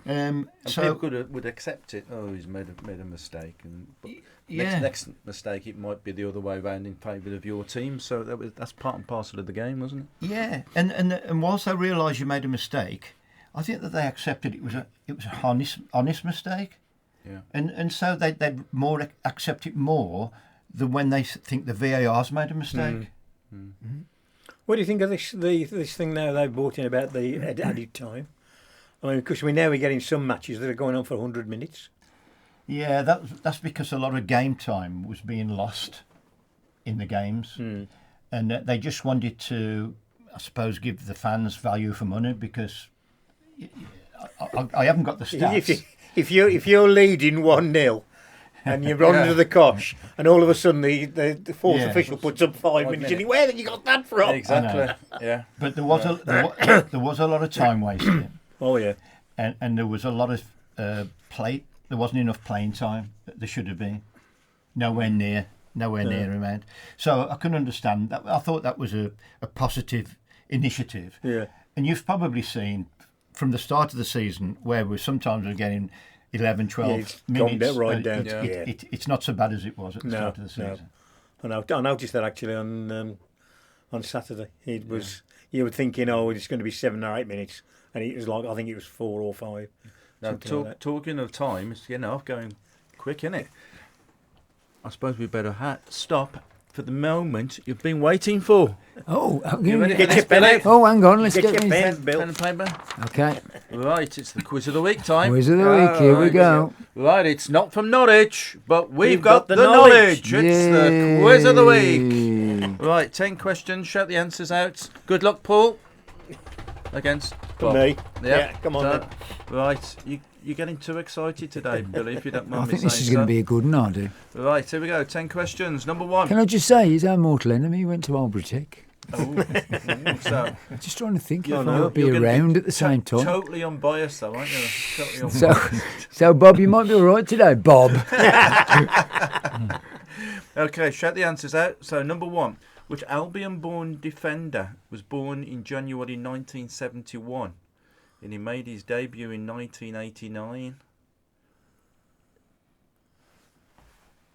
And so people would accept it. Oh, he's made a mistake, and next mistake it might be the other way around in favour of your team. So that's part and parcel of the game, wasn't it? Yeah, and whilst they realised you made a mistake, I think that they accepted it was a honest mistake. Yeah. And so they'd more accept it more than when they think the VAR's made a mistake. Mm-hmm. What do you think of this thing now they've brought in about the added time? I mean, because we're getting some matches that are going on for 100 minutes. Yeah, that's because a lot of game time was being lost in the games. And they just wanted to, I suppose, give the fans value for money, because I haven't got the stats. If you're leading 1-0 and you're under the cosh, and all of a sudden the fourth official puts up 5 minutes, and where did you got that from? Exactly. Yeah. But there was a lot of time wasting. Oh yeah. and there was a lot of play. There wasn't enough playing time that there should have been. Nowhere near amount. So I can understand that. I thought that was a positive initiative. Yeah. And you've probably seen from the start of the season where we're getting 11, 12 it's minutes. gone right down. It's not so bad as it was at the start of the season. No. I noticed that actually on Saturday. It was you were thinking, it's going to be 7 or 8 minutes, and it was like I think it was 4 or 5. Now, talking of time, it's going quick, isn't it? I suppose we better stop for the moment you've been waiting for. Oh, Get your pen. Oh, hang on. Let's Get get your me. pen, Bill. Pen and paper. Okay. Right, it's the quiz of the week time. Quiz of the week. Here we go. Right, it's not from Norwich, but we've got the knowledge. It's the quiz of the week. Right, 10 questions. Shout the answers out. Good luck, Paul. Against Bob. Me. Yep. Yeah, come on then. Right, you're getting too excited today, Billy, if you don't mind I me think saying this is going to be a good one, I do. Right, here we go. 10 questions. Number 1. Can I just say, he's our mortal enemy. Went to Albritech. So, Just trying to think if no, I'll be you're gonna around at the same time. Totally unbiased, though, aren't you? Totally unbiased. So, Bob, you might be all right today, Bob. Okay, shout the answers out. So, number 1. Which Albion-born defender was born in January 1971 and he made his debut in 1989?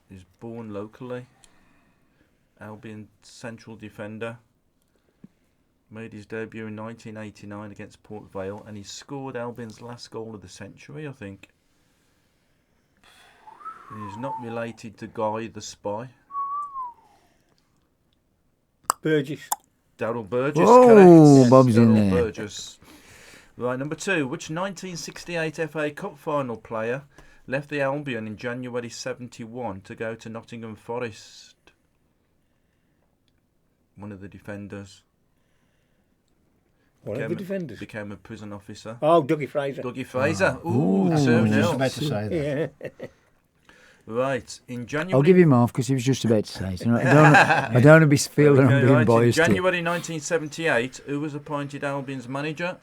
He was born locally. Albion central defender. Made his debut in 1989 against Port Vale and he scored Albion's last goal of the century, I think. He's not related to Guy the Spy. Burgess. Daryl Burgess, Oh, correct. Bob's in Daryl there. Burgess. Right, number 2. Which 1968 FA Cup final player left the Albion in January 71 to go to Nottingham Forest? One of the defenders. One of the defenders. Became a prison officer. Oh, Dougie Fraser. Dougie Fraser. Ooh, I was just 2-0. about to say that. Yeah. Right, in January... I'll give him half because he was just about to say it. I don't want to be feeling I'm being right, in biased here. January 1978, who was appointed Albion's manager?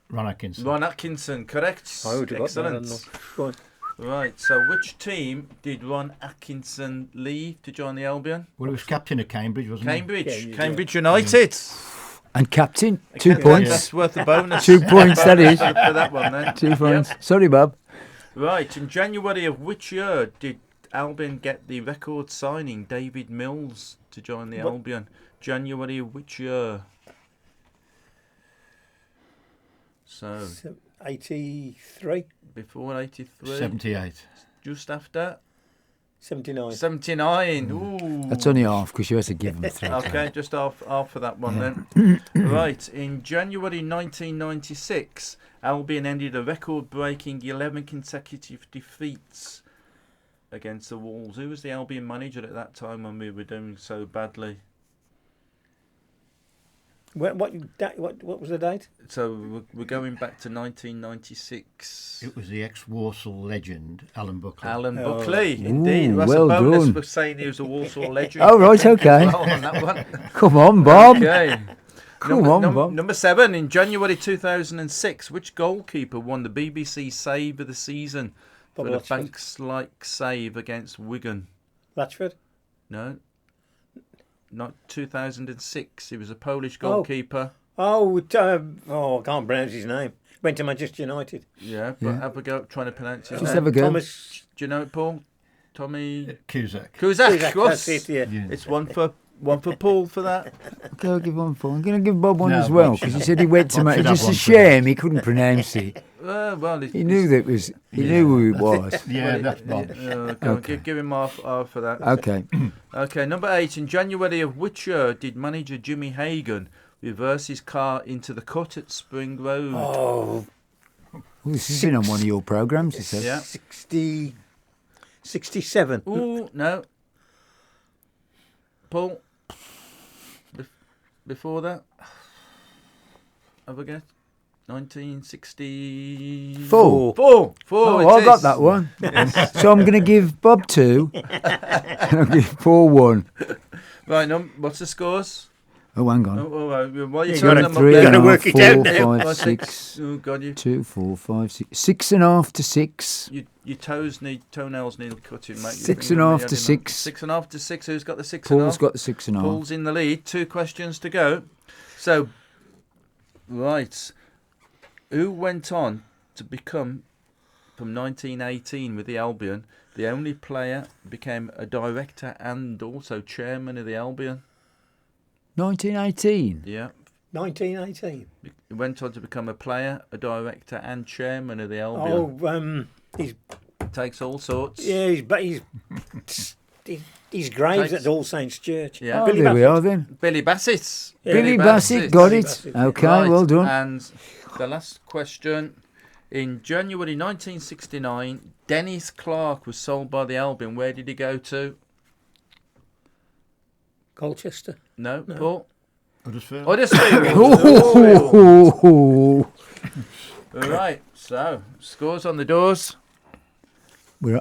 Ron Atkinson. Ron Atkinson, correct. I would have got that, Excellent. hadn't I? Go on. Right, so which team did Ron Atkinson leave to join the Albion? Well, he was captain of Cambridge, wasn't Cambridge. Yeah, Cambridge United. And captain, 2 Okay, points. That's worth a bonus. 2 points, that is. For that one then. 2 points. Yep. Sorry, Bob. Right, in January of which year did Albion get the record signing David Mills to join the Albion? January of which year? So, 83, before 83? 78. Just after? 79. 79. Ooh. That's only half because you had to give them 3. Okay, just half for that one then. Right, in January 1996, Albion ended a record-breaking 11 consecutive defeats against the Wolves. Who was the Albion manager at that time when we were doing so badly? What was the date? So we're going back to 1996. It was the ex-Walsall legend, Alan Buckley. Alan Buckley, indeed. Ooh, That's well a bonus done. for saying he was a Walsall legend. Oh, right, okay. Well on that one. Come on, Bob. Okay. Come on, Bob. Number 7, in January 2006, which goalkeeper won the BBC Save of the Season for Bob the Latchford. Banks-like save against Wigan? Latchford? No. Not 2006. He was a Polish goalkeeper. I can't pronounce his name. Went to Manchester United. Yeah, but have a go trying to pronounce his Just name. have a go. Thomas Do you know it, Paul? Tommy Cusack. Cusack. Cusack, Yes. that's it, yeah. Yeah. It's one for Paul for that. Okay, I'll give one for. I'm going to give Bob one No, as well Bob because he should said he went to Bob make. should It's have just a one for shame he couldn't pronounce it. Well, He knew that it was. He knew who it was. Yeah, that's Bob. Okay. Give him half for that. Okay. Okay, number 8. In January of which year did manager Jimmy Hagan reverse his car into the cut at Spring Road? Oh, Well, this has been on one of your programmes, he said. Yeah. 67. Ooh, no. Paul? Before that? Have a guess. 1964. Oh, Four. I got that one. So I'm going to give Bob 2 and I'll give Paul 1. Right, what's the scores? Oh, hang on. While you're You turning gotta- them up you there, gotta and a work half, it out 4, now. 5, 6, Oh God, 2, 4, 5, 6. 6.5 to 6. your toenails need cutting, mate. 6.5 to 6. 6.5 to 6. Who's got the 6.5? Paul's got the 6.5. Paul's in the lead. 2 questions to go. So, right, who went on to become, from 1918 with the Albion, the only player became a director and also chairman of the Albion? 1918. Yeah. 1918. He went on to become a player, a director, and chairman of the Albion. Oh, he's Takes all sorts. he's graves Takes- at All Saints Church. Yeah. Oh, Billy there we Bassett. are then. Billy Bassett. Yeah. Billy Bassett got Billy it. Bassett. Okay, Right, well done. And the last question. In January 1969, Dennis Clark was sold by the Albion. Where did he go to? Colchester. No, Paul? Huddersfield. Huddersfield. Oh, Right, so scores on the doors.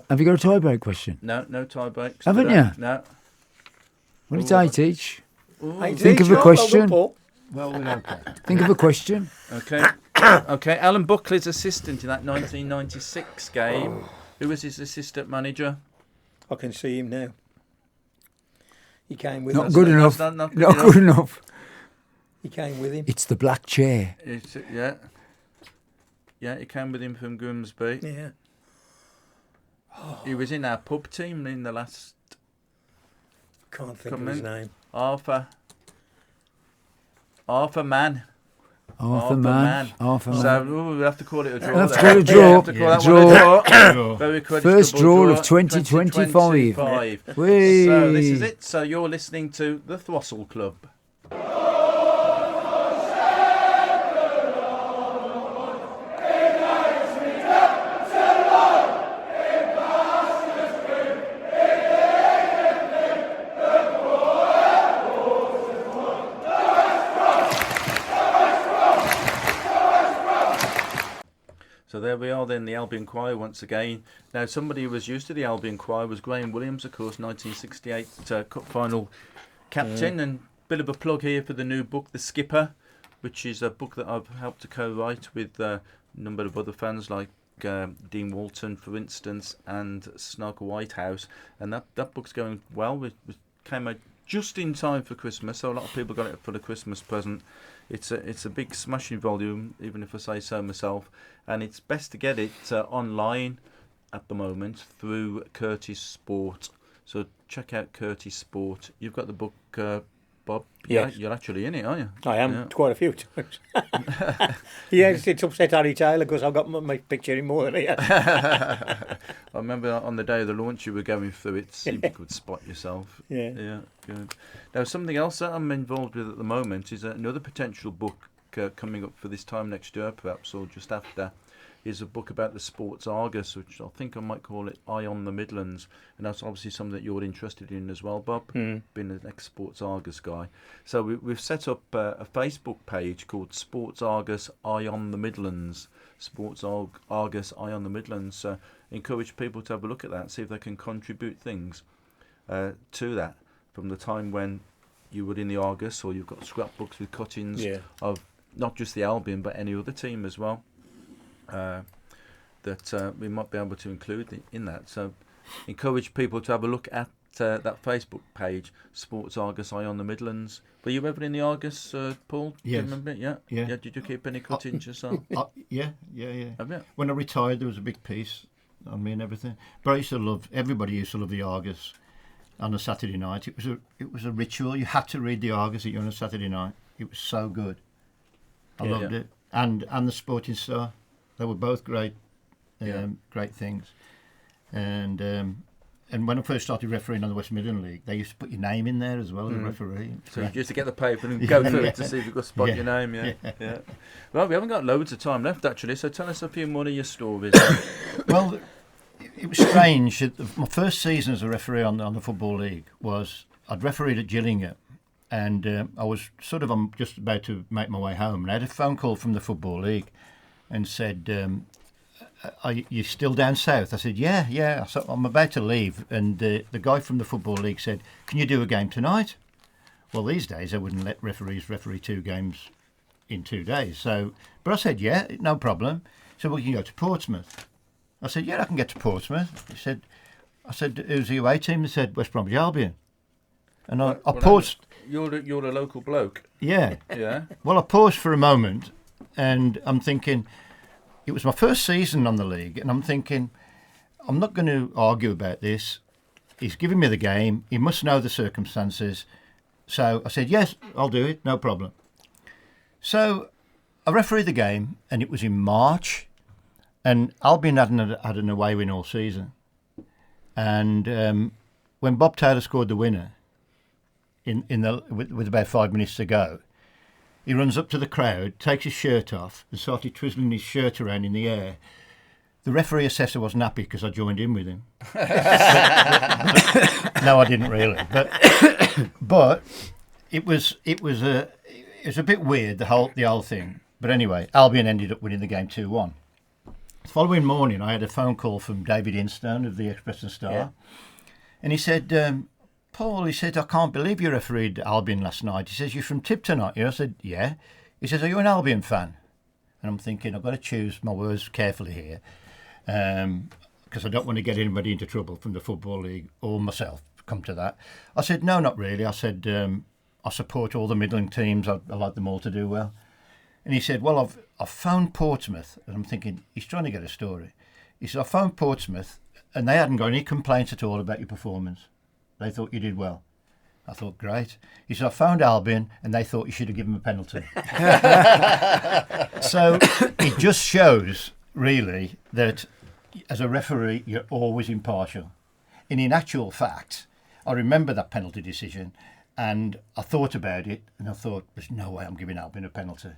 have you got a tie-break question? No tie breaks. Haven't today. you? No. Well, it's 8 each. Hey, Think of a well done, question. Paul. Well, we're okay. Think of a question. Okay. Okay. Alan Buckley's assistant in that 1996 game. Who was his assistant manager? I can see him now. He came with Not us. good enough. Not Not good good enough. He came with him. It's the black chair. Yeah. Yeah, he came with him from Grimsby. Yeah. He was in our pub team in the last Can't think Come of his in. name. Arthur Mann. Half a man. Half a man. So we'll have to call it a draw. We'll have to there. call it a draw. Yeah, have to call that one a draw. Very First creditable draw of draw. 2025. 2025. Whee! So this is it. So you're listening to the Throstle Club. So there we are then, the Albion Choir once again. Now somebody who was used to the Albion Choir was Graham Williams, of course, 1968 Cup Final captain. And bit of a plug here for the new book, The Skipper, which is a book that I've helped to co-write with a number of other fans like Dean Walton, for instance, and Snug Whitehouse. And that book's going well. It came out just in time for Christmas, so a lot of people got it for the Christmas present. It's a big smashing volume, even if I say so myself, and it's best to get it online at the moment through Curtis Sport. So check out Curtis Sport. You've got the book, Bob. Yes. You're actually in it, aren't you? I am Yeah. quite a few times. Yes, it's upset Harry Taylor because I've got my picture in more than he has. I remember on the day of the launch you were going through it, so you could spot yourself. Yeah. Yeah, good. Now, something else that I'm involved with at the moment is another potential book coming up for this time next year, perhaps, or just after, is a book about the Sports Argus, which I think I might call it Eye on the Midlands. And that's obviously something that you're interested in as well, Bob, being an ex-Sports Argus guy. So we've set up a Facebook page called Sports Argus Eye on the Midlands. Sports Argus Eye on the Midlands. So encourage people to have a look at that, see if they can contribute things to that from the time when you were in the Argus, or you've got scrapbooks with cuttings of not just the Albion but any other team as well. That we might be able to include in that. So encourage people to have a look at that Facebook page, Sports Argus Eye on the Midlands. Were you ever in the Argus, Paul? Do you Yes. remember it? Yeah? Yeah. Did you keep any cuttings yourself? Yeah. Have you? When I retired, there was a big piece on me and everything. But I used to love. Everybody used to love the Argus on a Saturday night. It was a ritual. You had to read the Argus on a Saturday night. It was so good. I loved it. And the Sporting Star. They were both great, great things. And when I first started refereeing on the West Midland League, they used to put your name in there as well as a referee. So you used to get the paper and go through it to see if you could spot your name, yeah. Well, we haven't got loads of time left, actually, so tell us a few more of your stories. Well, it was strange. My first season as a referee on the Football League was I'd refereed at Gillingham, and I was I'm just about to make my way home, and I had a phone call from the Football League and said, are you still down south? I said, yeah. So I'm about to leave, and the guy from the Football League said, can you do a game tonight? Well, these days they wouldn't let referees referee 2 games in 2 days. So, but I said, yeah, no problem. So we can go to Portsmouth. I said, yeah, I can get to Portsmouth. I said, who's the away team? They said, West Bromwich Albion. And I paused. You're the local bloke. Yeah. Yeah. Well, I paused for a moment, and I'm thinking, it was my first season on the league, and I'm thinking, I'm not going to argue about this. He's giving me the game. He must know the circumstances. So I said, yes, I'll do it, no problem. So I refereed the game, and it was in March, and Albion hadn't had an away win all season. And when Bob Taylor scored the winner, with about 5 minutes to go, he runs up to the crowd, takes his shirt off, and started twizzling his shirt around in the air. The referee assessor wasn't happy because I joined in with him. No, I didn't really. But it was a bit weird, the whole thing. But anyway, Albion ended up winning the game 2-1. The following morning, I had a phone call from David Instone of the Express and Star, yeah. And he said, Paul, he said, I can't believe you refereed Albion last night. He says, you're from Tipton, aren't you? I said, yeah. He says, are you an Albion fan? And I'm thinking, I've got to choose my words carefully here, because I don't want to get anybody into trouble from the Football League or myself, come to that. I said, no, not really. I said, I support all the middling teams. I like them all to do well. And he said, well, I've phoned Portsmouth. And I'm thinking, he's trying to get a story. He said, I phoned Portsmouth, and they hadn't got any complaints at all about your performance. They thought you did well. I thought, great. He said, I phoned Albion, and they thought you should have given him a penalty. So it just shows, really, that as a referee, you're always impartial. And in actual fact, I remember that penalty decision, and I thought about it, and I thought, there's no way I'm giving Albion a penalty.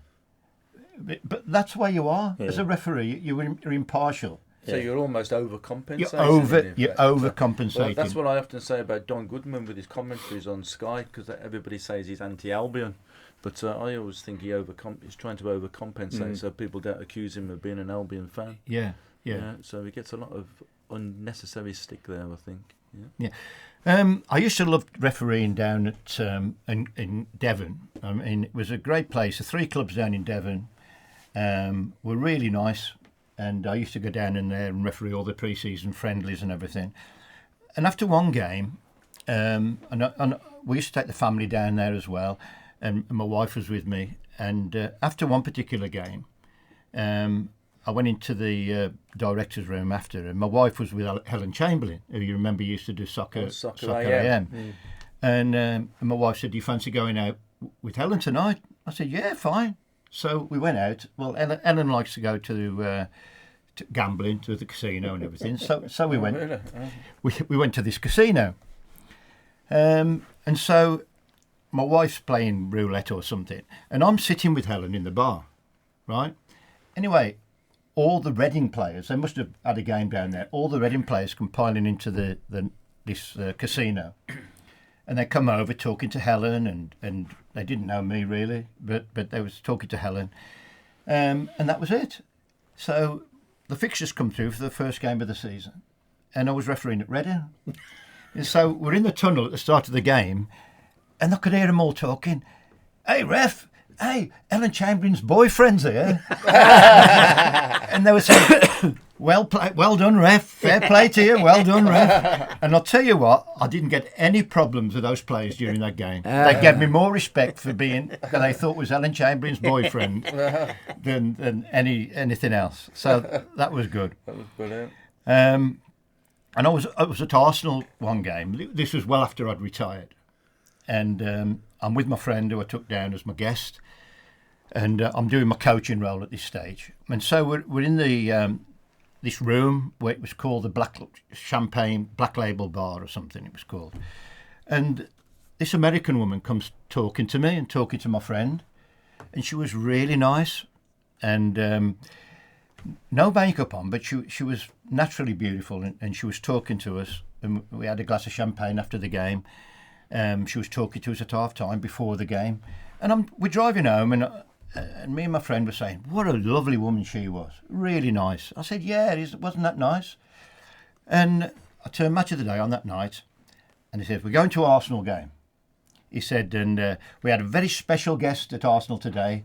But that's where you are. Yeah. As a referee, you're impartial. So you're almost overcompensating. You're overcompensating. Well, that's what I often say about Don Goodman with his commentaries on Sky, because everybody says he's anti-Albion. But I always think he's trying to overcompensate so people don't accuse him of being an Albion fan. Yeah. So he gets a lot of unnecessary stick there, I think. Yeah. I used to love refereeing down at in Devon. I mean, it was a great place. The 3 clubs down in Devon were really nice, and I used to go down in there and referee all the pre-season friendlies and everything. And after one game, and we used to take the family down there as well, and my wife was with me. And after one particular game, I went into the director's room after, and my wife was with Helen Chamberlain, who you remember used to do Soccer AM. And my wife said, do you fancy going out with Helen tonight? I said, yeah, fine. So we went out. Well, Ellen likes to go to gambling, to the casino and everything. So we went. Really? We went to this casino. And so my wife's playing roulette or something, and I'm sitting with Helen in the bar, right? Anyway, all the Reading players, they must have had a game down there, all the Reading players compiling into this casino. And they come over talking to Helen, and they didn't know me really, but they was talking to Helen. And that was it. So the fixtures come through for the first game of the season. And I was refereeing at Reading. And so we're in the tunnel at the start of the game, and I could hear them all talking. Hey, ref! Hey, Ellen Chamberlain's boyfriend's here. And they were saying, well done, ref. Fair play to you. Well done, ref. And I'll tell you what, I didn't get any problems with those players during that game. They gave me more respect for being that they thought was Ellen Chamberlain's boyfriend than anything else. So that was good. That was brilliant. And I was at Arsenal one game. This was well after I'd retired. And I'm with my friend who I took down as my guest. And I'm doing my coaching role at this stage. And so we're in the this room where it was called the Black Label Bar or something it was called. And this American woman comes talking to me and talking to my friend. And she was really nice. And no makeup on, but she was naturally beautiful. And she was talking to us. And we had a glass of champagne after the game. She was talking to us at half time before the game. And we're driving home, and me and my friend were saying, what a lovely woman she was. Really nice. I said, yeah, wasn't that nice? And I turned Match of the Day on that night, and he said, we're going to Arsenal game. He said, and we had a very special guest at Arsenal today,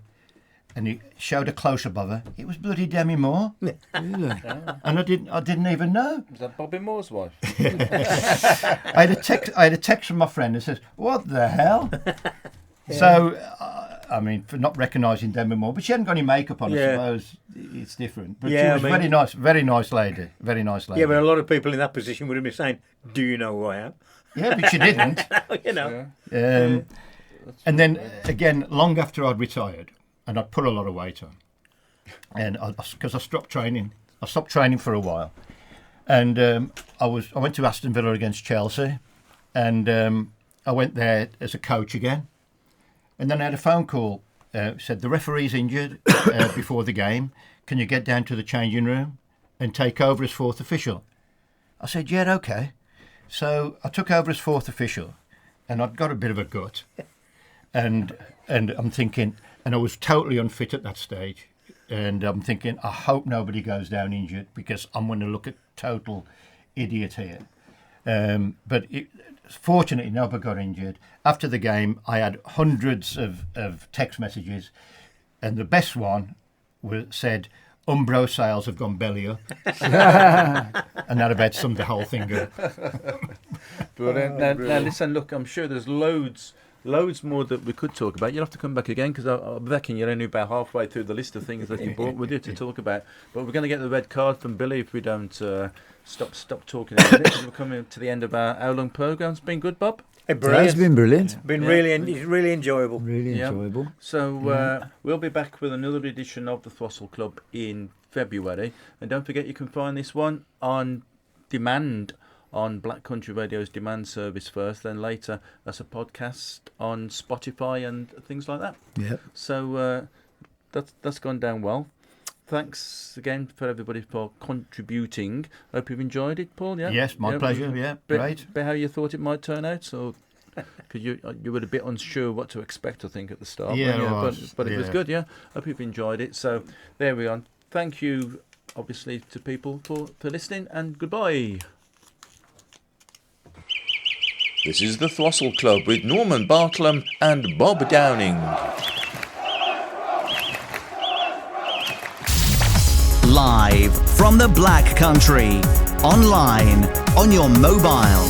and he showed a close-up of her. It was bloody Demi Moore. Really? And I didn't even know. Is that Bobby Moore's wife? I had a text from my friend that says, "What the hell?" So, I mean, for not recognising Demi Moore, but she hadn't got any makeup on. I suppose it's different. But she was very nice lady, very nice lady. Yeah, but a lot of people in that position would have been saying, "Do you know who I am?" Yeah, but she didn't. You know. And then again, long after I'd retired, and I'd put a lot of weight on, and because I stopped training for a while, and I went to Aston Villa against Chelsea, and I went there as a coach again, and then I had a phone call. Said the referee's injured before the game. Can you get down to the changing room and take over as fourth official? I said, yeah, okay. So I took over as fourth official, and I'd got a bit of a gut, and I'm thinking, and I was totally unfit at that stage, and I'm thinking, I hope nobody goes down injured because I'm going to look a total idiot here. But fortunately, nobody got injured. After the game, I had hundreds of text messages, and the best one said, Umbro sales have gone belly up. And that about summed the whole thing up. Brilliant. Now, listen, look, I'm sure there's loads more that we could talk about. You'll have to come back again because I reckon you're only about halfway through the list of things that you brought with you to talk about. But we're going to get the red card from Billy if we don't stop talking about it. We're coming to the end of our hour-long programme. It's been good, Bob? It's been brilliant. It's really enjoyable. Really enjoyable. So we'll be back with another edition of the Throstle Club in February. And don't forget you can find this one on demand on Black Country Radio's demand service first, then later as a podcast on Spotify and things like that. Yep. So that's gone down well. Thanks again for everybody for contributing. Hope you've enjoyed it, Paul. Yeah. Yes, my pleasure. Yeah, great. Bit how you thought it might turn out, so because you were a bit unsure what to expect, I think, at the start. Yeah, but it was good. Yeah, hope you've enjoyed it. So there we are. Thank you, obviously, to people for listening, and goodbye. This is the Throstle Club with Norman Bartlam and Bob Downing. Live from the Black Country, online, on your mobile,